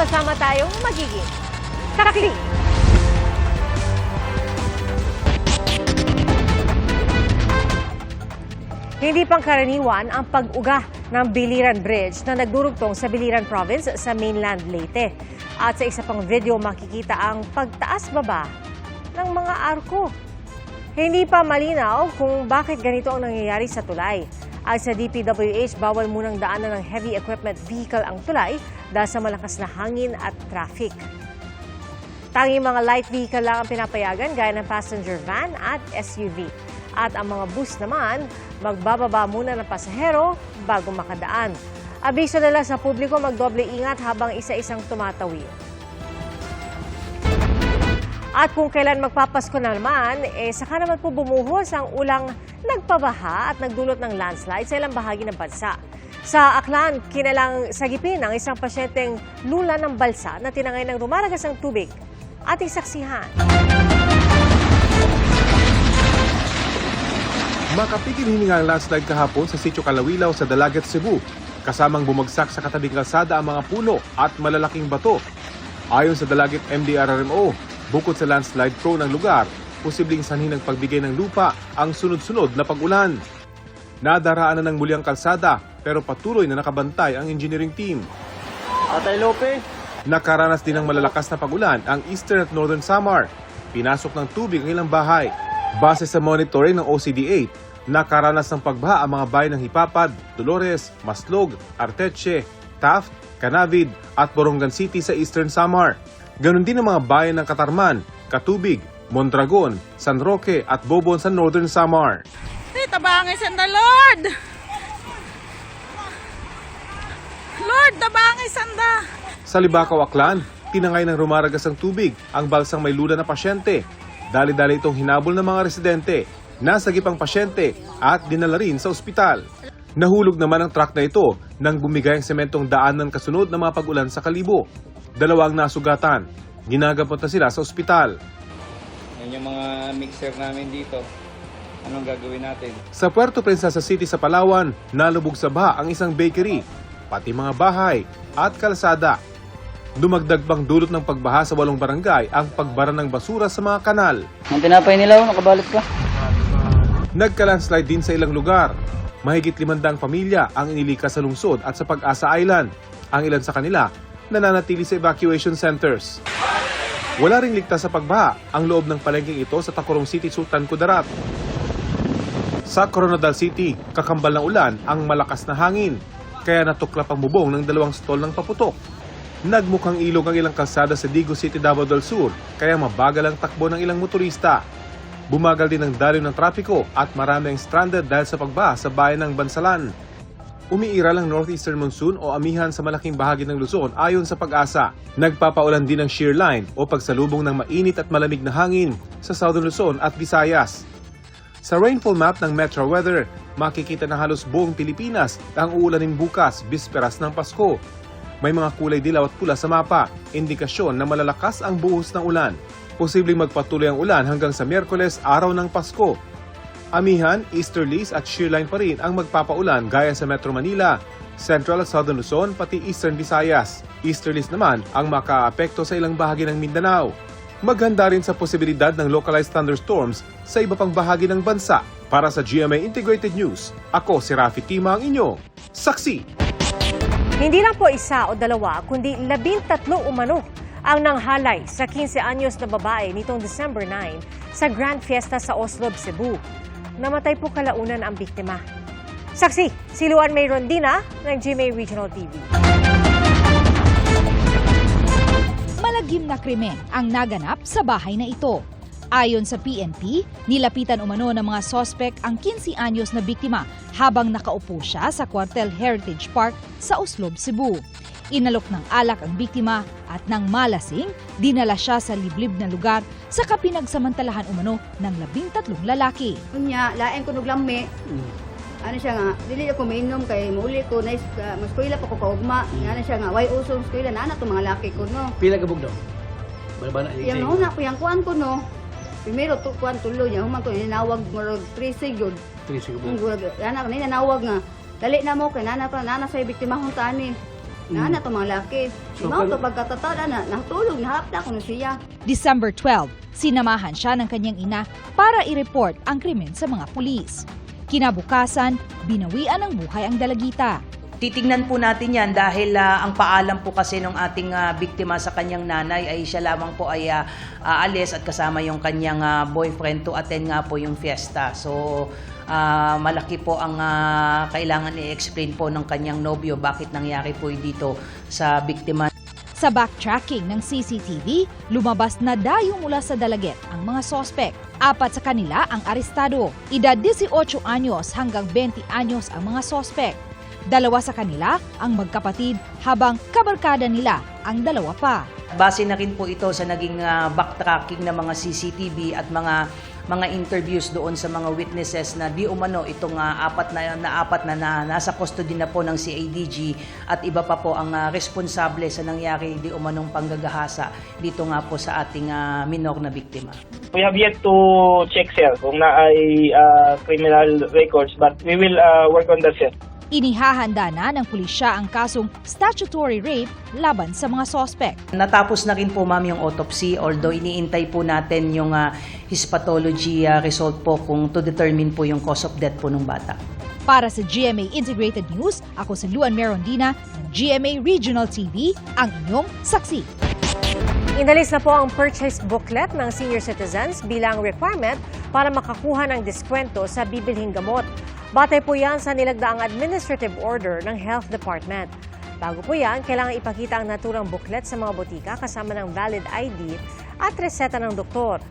Sama-sama tayong magiging saksi. Hindi pangkaraniwan ang pag-uga ng Biliran Bridge na nagdurugtong sa Biliran Province sa mainland Leyte. At sa isa pang video makikita ang pagtaas-baba ng mga arko. Hindi pa malinaw kung bakit ganito ang nangyayari sa tulay. At sa DPWH, bawal munang daanan ng heavy equipment vehicle ang tulay dahil sa malakas na hangin at traffic. Tanging mga light vehicle lang ang pinapayagan gaya ng passenger van at SUV. At ang mga bus naman, magbababa muna ng pasahero bago makadaan. Abiso nila sa publiko magdoble ingat habang isa-isang tumatawid. At kung kailan magpapasko na naman, saka naman po bumuhos ang ulang nagpabaha at nagdulot ng landslide sa ilang bahagi ng bansa. Sa Aklan, kinalang sagipin ang isang pasyenteng lula ng balsa na tinangay ng rumaragas ng tubig. Ating saksihan. Makapigil hininga ang landslide kahapon sa Sitio Calawilaw sa Dalaget, Cebu. Kasamang bumagsak sa katabing kalsada ang mga puno at malalaking bato. Ayon sa Dalaget MDRRMO, bukod sa landslide prone ang lugar, posibleng sanhin ng pagbigay ng lupa ang sunod-sunod na pag-ulan. Nadaraanan ng muli ang kalsada pero patuloy na nakabantay ang engineering team. Atay Lope. Nakaranas din ng malalakas na pag-ulan ang Eastern at Northern Samar. Pinasok ng tubig ang ilang bahay. Base sa monitoring ng OCD8, nakaranas ng pagbaha ang mga bayan ng Hipapad, Dolores, Maslog, Arteche, Taft, Canavid at Borongan City sa Eastern Samar. Ganon din ang mga bayan ng Katarman, Katubig, Mondragon, San Roque at Bobon sa Northern Samar. Tabangay sanda, Lord! Lord, tabangay sanda! Sa Libacao, Aklan, tinangay ng rumaragas ang tubig ang balsang may lula na pasyente. Dali-dali itong hinabol ng mga residente, nasagip ang pasyente at dinala rin sa ospital. Nahulog naman ang truck na ito nang bumigay ang sementong daanan kasunod ng mga pag-ulan sa Kalibo. Dalawang nasugatan. Ginagapot na sila sa ospital. Yan yung mga mixer namin dito. Anong gagawin natin? Sa Puerto Princesa City sa Palawan, nalubog sa baha ang isang bakery, pati mga bahay at kalsada. Dumagdag pang dulot ng pagbaha sa 8 barangay ang pagbara ng basura sa mga kanal. Ang tinapay nila, nakabalot pa. Nagka-landslide din sa ilang lugar. Mahigit 500 pamilya ang inilikas sa lungsod at sa Pag-asa Island. Ang ilan sa kanila nananatili sa evacuation centers. Wala ring ligtas sa pagbaha ang loob ng palengking ito sa Tacurong City, Sultan Kudarat. Sa Coronadal City, kakambal ng ulan ang malakas na hangin, kaya natuklap ang bubong ng 2 stall ng paputok. Nagmukhang ilog ang ilang kalsada sa Digo City, Davao del Sur, kaya mabagal ang takbo ng ilang motorista. Bumagal din ang daloy ng trapiko at marami ang stranded dahil sa pagbaha sa bayan ng Bansalan. Umiiral ang northeastern monsoon o amihan sa malaking bahagi ng Luzon ayon sa Pag-asa. Nagpapaulan din ng shear line o pagsalubong ng mainit at malamig na hangin sa Southern Luzon at Visayas. Sa rainfall map ng Metro Weather, makikita na halos buong Pilipinas ang uulanin bukas, bisperas ng Pasko. May mga kulay dilaw at pula sa mapa, indikasyon na malalakas ang buhos ng ulan. Posibleng magpatuloy ang ulan hanggang sa Miyerkules, araw ng Pasko. Amihan, easterlies at shearline pa rin ang magpapaulan gaya sa Metro Manila, Central at Southern Luzon, pati Eastern Visayas. Easterlies naman ang makaapekto sa ilang bahagi ng Mindanao. Maghanda rin sa posibilidad ng localized thunderstorms sa iba pang bahagi ng bansa. Para sa GMA Integrated News, ako si Rafi Tima, ang inyong saksi. Hindi lang po isa o dalawa, kundi 13 umano ang nanghalay sa 15 anyos na babae nitong December 9 sa Grand Fiesta sa Oslob, Cebu. Namatay po kalaunan ang biktima. Saksi, si Luan May Rondina ng GMA Regional TV. Malagim na krimen ang naganap sa bahay na ito. Ayon sa PNP, nilapitan umano ng mga sospek ang 15 anyos na biktima habang nakaupo siya sa Cuartel Heritage Park sa Oslob, Cebu. Inalok ng alak ang biktima at nang malasing, dinala siya sa liblib na lugar sa kapinagsamantalahan umano ng 13 lalaki. Unya, lain ko nuglami. Ano siya nga, dili ako mainom kay muli ko na mas kuila pa ko kaugma. Ano siya nga, why usong kuila na anak mga laki ko no. Pila ka bugdo? Balbana Yang una ko yang kuan ko no. Primero to kuan tulo niya, human ko ninawag mo 3 sigod. 3 sigod. Anak ni nanawag nga. Dali na mo kay nana sa biktima hong tani. Na to mga laki. So, Mao to pagkatatada na natulog nahapda ko na siya. December 12, sinamahan siya ng kanyang ina para i-report ang krimen sa mga pulis. Kinabukasan, binawian ng buhay ang dalagita. Titignan po natin yan dahil ang paalam po kasi ng ating biktima sa kanyang nanay ay siya lamang po ay aalis at kasama yung kanyang boyfriend to attend nga po yung fiesta. So malaki po ang kailangan i-explain po ng kanyang nobyo bakit nangyari po dito sa biktima. Sa backtracking ng CCTV, lumabas na dayo mula sa Dalaget ang mga sospek. 4 sa kanila ang arestado. Edad 18 anyos hanggang 20 anyos ang mga sospek. 2 sa kanila ang magkapatid habang kabarkada nila ang 2 pa. Base na rin po ito sa naging backtracking ng mga CCTV at mga interviews doon sa mga witnesses na di umano itong apat na nasa custody na po ng CIDG at iba pa po ang responsable sa nangyari di umanong panggagahasa dito nga po sa ating minor na biktima. We have yet to check, sir, kung na ay criminal records, but we will work on that, sir. Inihahanda na ng pulisya ang kasong statutory rape laban sa mga sospek. Natapos na rin po ma'am yung autopsy, although iniintay po natin yung histopathology result po kung to determine po yung cause of death po ng bata. Para sa GMA Integrated News, ako si Luan Merondina ng GMA Regional TV, ang inyong saksi. Inalis na po ang purchase booklet ng senior citizens bilang requirement para makakuha ng diskwento sa bibilhing gamot. Batay po yan sa nilagdaang administrative order ng Health Department. Bago po yan, kailangan ipakita ang naturang booklet sa mga botika kasama ng valid ID at reseta ng doktor.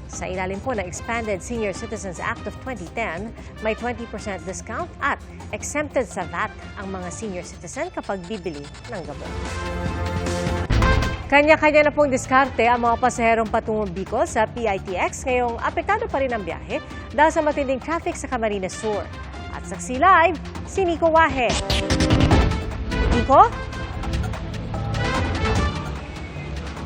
Sa ilalim po ng Expanded Senior Citizens Act of 2010, may 20% discount at exempted sa VAT ang mga senior citizen kapag bibili ng gamot. Kanya-kanya na pong diskarte ang mga pasaherong patungong Bicol sa PITX ngayong apektado pa rin ang biyahe dahil sa matinding traffic sa Camarines Sur. At saksi live, si Nico Wahe. Nico?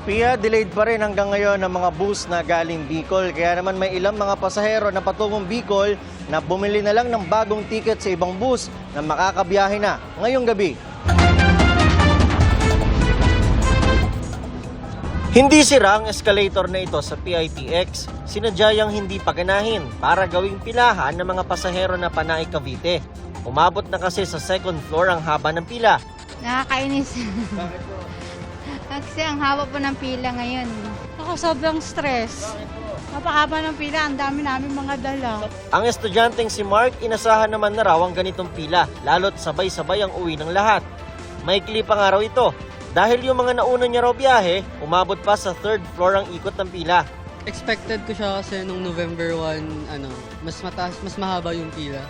Pia, delayed pa rin hanggang ngayon ang mga bus na galing Bicol. Kaya naman may ilang mga pasahero na patungong Bicol na bumili na lang ng bagong ticket sa ibang bus na makakabiyahe na ngayong gabi. Hindi sira ang escalator na ito sa PITX. Sinadyayang hindi paganahin para gawing pilahan ng mga pasahero na panay Cavite. Umabot na kasi sa second floor ang haba ng pila. Nakakainis. Kasi ang haba po ng pila ngayon. Ako sobrang stress. Napakaba ng pila, ang dami namin mga dala. Ang estudyanteng si Mark, inasahan naman na raw ang ganitong pila, lalo't sabay-sabay ang uwi ng lahat. Maikli pa nga raw ito. Dahil yung mga nauna niya raw biyahe, umabot pa sa third floor ang ikot ng pila. Expected ko siya kasi nung November 1, mas mahaba yung pila.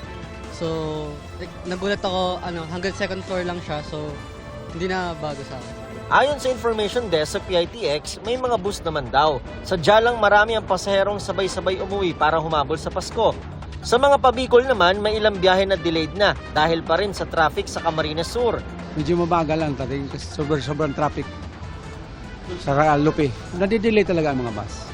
So, nagulat ako, hanggang second floor lang siya, so hindi na bago sa akin. Ayon sa information desk sa PITX, may mga bus naman daw. Sadya lang marami ang pasaherong sabay-sabay umuwi para humabol sa Pasko. Sa mga pabikol naman, may ilang biyahe na delayed na dahil pa rin sa traffic sa Camarines Sur. Medyo mabagal lang kasi sobrang traffic sa Lupi. Nadidelay talaga ang mga bus.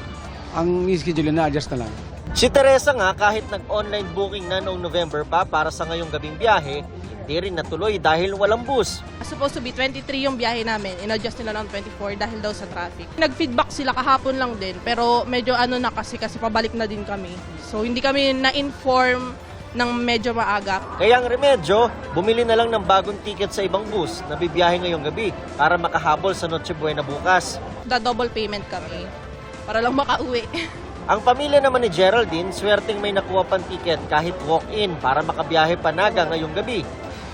Ang schedule na adjust na lang. Si Teresa nga kahit nag-online booking na noong November pa para sa ngayong gabing biyahe, di rin natuloy dahil walang bus. Supposed to be 23 yung biyahe namin. In-adjust nila ng 24 dahil daw sa traffic. Nag-feedback sila kahapon lang din, pero medyo na kasi pabalik na din kami. So hindi kami na-inform ng medyo maaga. Kaya ang remedyo, bumili na lang ng bagong ticket sa ibang bus na bibiyahe ngayong gabi para makahabol sa Noche Buena bukas. Double payment kami para lang makauwi. Ang pamilya naman ni Geraldine, swerteng may nakuha pang ticket kahit walk-in para makabiyahe pa Naga ngayong gabi.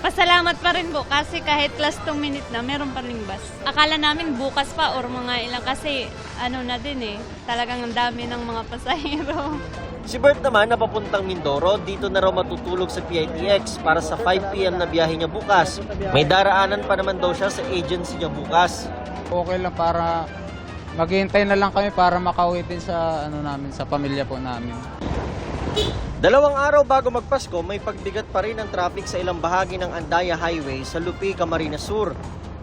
Pasalamat pa rin po kasi kahit last 2 minutes na, meron pa rin bus. Akala namin bukas pa or mga ilang kasi na din talagang ang dami ng mga pasahero. Si Bert naman na papuntang Mindoro, dito na raw matutulog sa PITX para sa 5 p.m. na biyahe niya bukas. May daraanan pa naman daw siya sa agency niya bukas. Okay lang para maghihintay na lang kami para makauwi din sa sa pamilya po namin. 2 araw bago magpasko, may pagbigat pa rin ang traffic sa ilang bahagi ng Andaya Highway sa Lupi, Camarines Sur.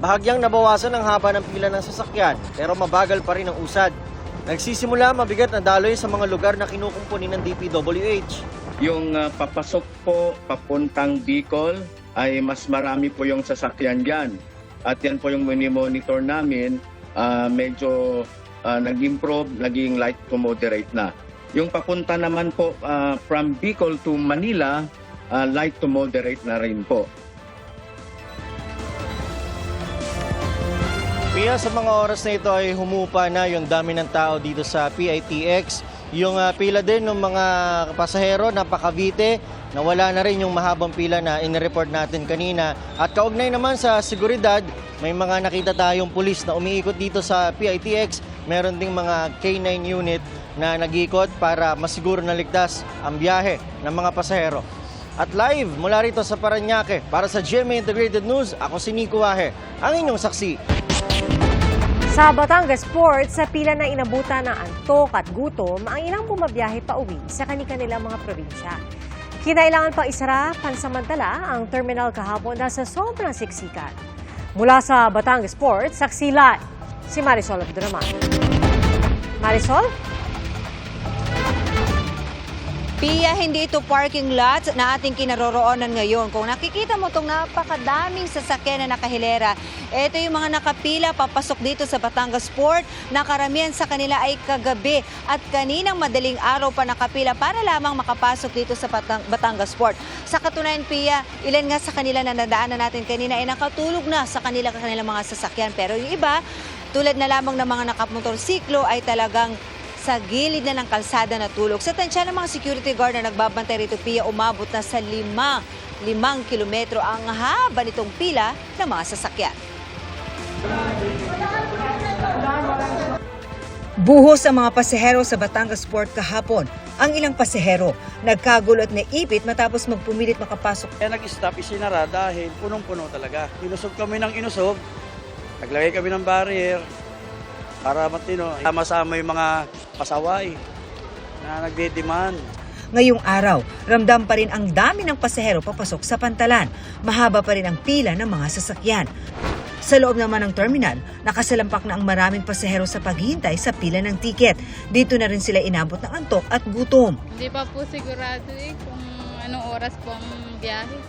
Bahagyang nabawasan ang haba ng pila ng sasakyan, pero mabagal pa rin ang usad. Nagsisimula mabigat na daloy sa mga lugar na kinukumpuni ng DPWH. Yung papasok po papuntang Bicol ay mas marami po yung sasakyan dyan. at yan po yung monitor namin, medyo nag-improve, naging light to moderate na. Yung papunta naman po from Bicol to Manila, light to moderate na rin po. Pia, sa mga oras na ito ay humupa na yung dami ng tao dito sa PITX. Yung pila din ng mga pasahero, napakabite, nawala na rin yung mahabang pila na in-report natin kanina. At kaugnay naman sa seguridad, may mga nakita tayong pulis na umiikot dito sa PITX. Meron ding mga K9 unit na nag-iikot para masiguro na ligtas ang biyahe ng mga pasahero. At live mula rito sa Parañaque, para sa GMA Integrated News, ako si Nico Wahe, ang inyong saksi. Sa Batangas Port, sa pila na inabutan ng antok at gutom, ang ilang bumabiyahe pa uwi sa kanilang mga probinsya. Kinailangan pang isara pansamantala ang terminal kahapon dahil sa sobrang siksikan. Mula sa Batangas Port, saksi live si Marisol Abduraman. Marisol? Pia, hindi ito parking lot na ating kinaroroonan ngayon. Kung nakikita mo itong napakadaming sasakyan na nakahilera, ito yung mga nakapila papasok dito sa Batangas Port na karamihan sa kanila ay kagabi at kaninang madaling araw pa nakapila para lamang makapasok dito sa Batangas Port. Sa katunayan, Pia, ilan nga sa kanila na nadaanan natin kanina ay nakatulog na sa kanilang mga sasakyan. Pero yung iba, tulad na lamang ng mga nakamotorsiklo ay talagang sa gilid na ng kalsada na tulog. Sa tansya ng mga security guard na nagbabantay rito, Pia, umabot na sa 5 kilometro ang haba nitong pila ng mga sasakyan. Buhos ang mga pasahero sa Batangas Port kahapon. Ang ilang pasahero nagkagulo at naipit matapos magpumilit makapasok. Kaya nag-stop, isinara dahil punong-puno talaga. Inusog kami ng inusog, naglagay kami ng barrier, para matino, sama-sama yung mga pasaway na nagde-demand. Ngayong araw, ramdam pa rin ang dami ng pasahero papasok sa Pantalan. Mahaba pa rin ang pila ng mga sasakyan. Sa loob naman ng terminal, nakasalampak na ang maraming pasahero sa paghihintay sa pila ng tiket. Dito na rin sila inabot ng antok at gutom. Hindi pa po sigurado kung anong oras po ang biyahe.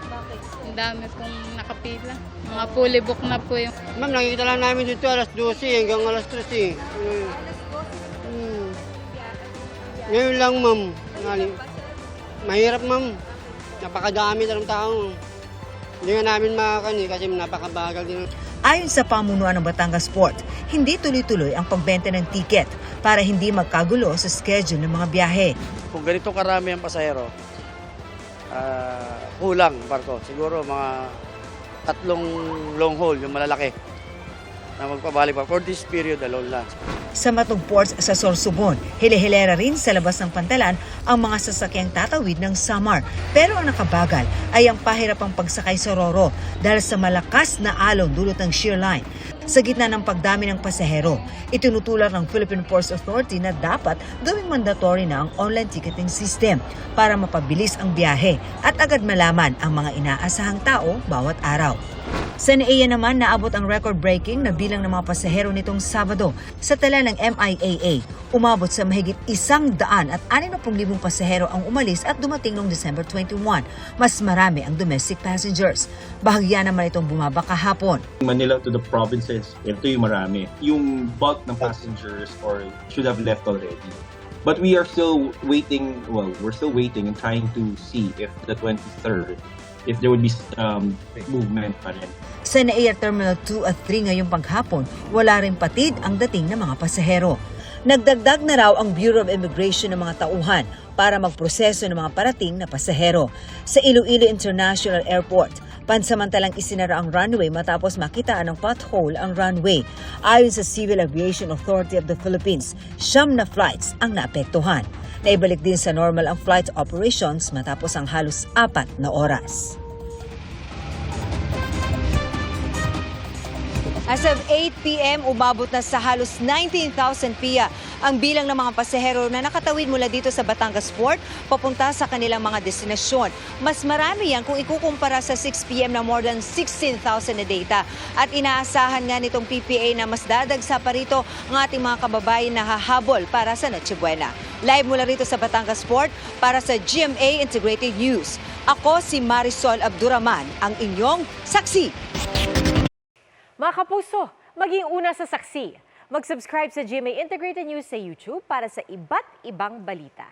Bakit? Ang dami pong nakapila. Mga fully book na po yung... Ma'am, nakikita lang namin dito alas 12 hanggang alas 13. Ngayon lang, ma'am. Mahirap, ma'am. Napakadami ng tao. Hindi nga namin makakani kasi napakabagal din. Ayon sa pamunuan ng Batangas Port, hindi tuloy-tuloy ang pagbenta ng tiket para hindi magkagulo sa schedule ng mga biyahe. Kung ganito karami ang pasahero, kulang barko. Siguro mga 3 long haul, yung malalaki, na magpabalik pa for this period alone lang. Sa Matug Ports sa Sorsogon, hilihilera rin sa labas ng Pantalan ang mga sasakyang tatawid ng Samar. Pero ang nakabagal ay ang pahirapang pagsakay sa Roro dahil sa malakas na alon dulot ng shear line. Sa gitna ng pagdami ng pasahero, itinutulak ng Philippine Ports Authority na dapat gawing mandatory na ang online ticketing system para mapabilis ang biyahe at agad malaman ang mga inaasahang tao bawat araw. Sa NAIA naman, naabot ang record-breaking na bilang ng mga pasahero nitong Sabado. Sa tala ng MIAA, umabot sa mahigit 160,000 pasahero ang umalis at dumating noong December 21. Mas marami ang domestic passengers. Bahagya naman itong bumaba kahapon. Manila to the provinces, ito yung marami. Yung bulk ng passengers or should have left already. But we are still waiting, we're still waiting and trying to see if the 23rd, if there would be movement pa rin. Sa NAIA Terminal 2 at 3 ngayong paghapon, wala rin patid ang dating ng mga pasahero. Nagdagdag na raw ang Bureau of Immigration ng mga tauhan para magproseso ng mga parating na pasahero. Sa Iloilo International Airport, pansamantalang isinara ang runway matapos makitaan ng pothole ang runway. Ayon sa Civil Aviation Authority of the Philippines, 9 na flights ang naapektuhan. Naibalik din sa normal ang flight operations matapos ang halos 4 na oras. As of 8 p.m., umabot na sa halos 19,000 PIA ang bilang ng mga pasahero na nakatawid mula dito sa Batangas Port papunta sa kanilang mga destinasyon. Mas marami yan kung ikukumpara sa 6 p.m. na more than 16,000 na data. At inaasahan nga nitong PPA na mas dadagsa pa rito ang ating mga kababayan na hahabol para sa Noche Buena. Live mula rito sa Batangas Port para sa GMA Integrated News. Ako si Marisol Abduraman, ang inyong saksi. Mga kapuso, maging una sa saksi. Mag-subscribe sa GMA Integrated News sa YouTube para sa iba't ibang balita.